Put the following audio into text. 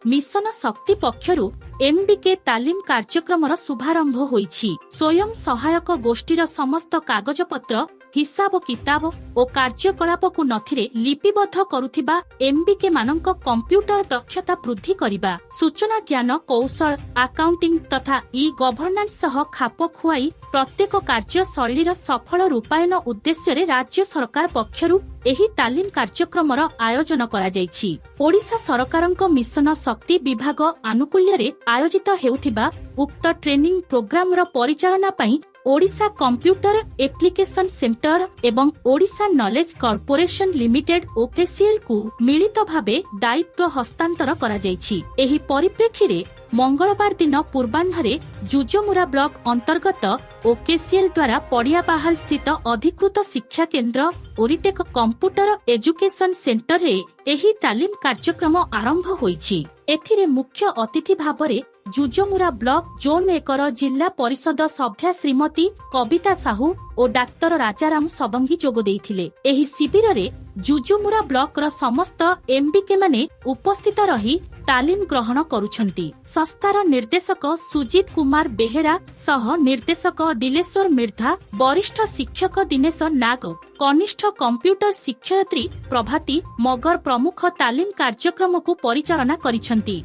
Mission शक्ति पक्षरु MBK तालीम कार्यक्रम शुभारंभ होईछि। स्वयं सहायक गोष्ठीर समस्त कागजपत्र हिसाब किताब और कार्यकलाप को नथिरे लिपिबद्ध करुथिबा एमबीके मानक कंप्यूटर दक्षता वृद्धि करिबा, सूचना ज्ञान कौशल अकाउंटिंग तथा ई गवर्नेंस सह खाप खुआई प्रत्येक कार्यशैलीर सफल रूपायन उद्देश्य राज्य सरकार पक्षरु एही तालीम कार्यक्रमर आयोजन करा जायछि। ओडिशा सरकारक मिशन शक्ति विभाग आनुकूल्य आयोजित हेउथिबा उक्त ट्रेनिंग प्रोग्रामर परिचालना पई ओडिशा कंप्यूटर एप्लिकेशन सेंटर एवं ओडिशा नॉलेज कॉर्पोरेशन लिमिटेड ओकेसीएल को मिलित भावे दायित्व हस्तांतर करा जायछि। एही परिप्रेक्षी रे मंगलवार दिन पूर्वाह्न जुजमुरा ब्लॉक अंतर्गत ओकेसीएल द्वारा पड़िया बाहर स्थित अधिकृत शिक्षा केन्द्र ओरिटेक कंप्यूटर एजुकेशन सेंटर रे एही तालीम कार्यक्रम आरंभ होईछि। एथिरे मुख्य अतिथि भावरे जुजमुरा ब्लॉक जोन 1 जिला परिषद सभ्या श्रीमती कविता साहू और डाक्टर राजाराम सबंगी जोग देइथिले। एही शिविर रे जुजुमुरा ब्लॉक र समस्त एमबीके माने उपस्थित रही तालीम ग्रहण करुछंती। संस्थार निर्देशक सुजीत कुमार बेहेरा सह निर्देशक दिलेश्वर मिर्धा, वरिष्ठ शिक्षक दिनेश नाग, कनिष्ठ कंप्यूटर शिक्षयत्री प्रभाती मगर प्रमुख तालीम कार्यक्रम को परिचालना करिछंती।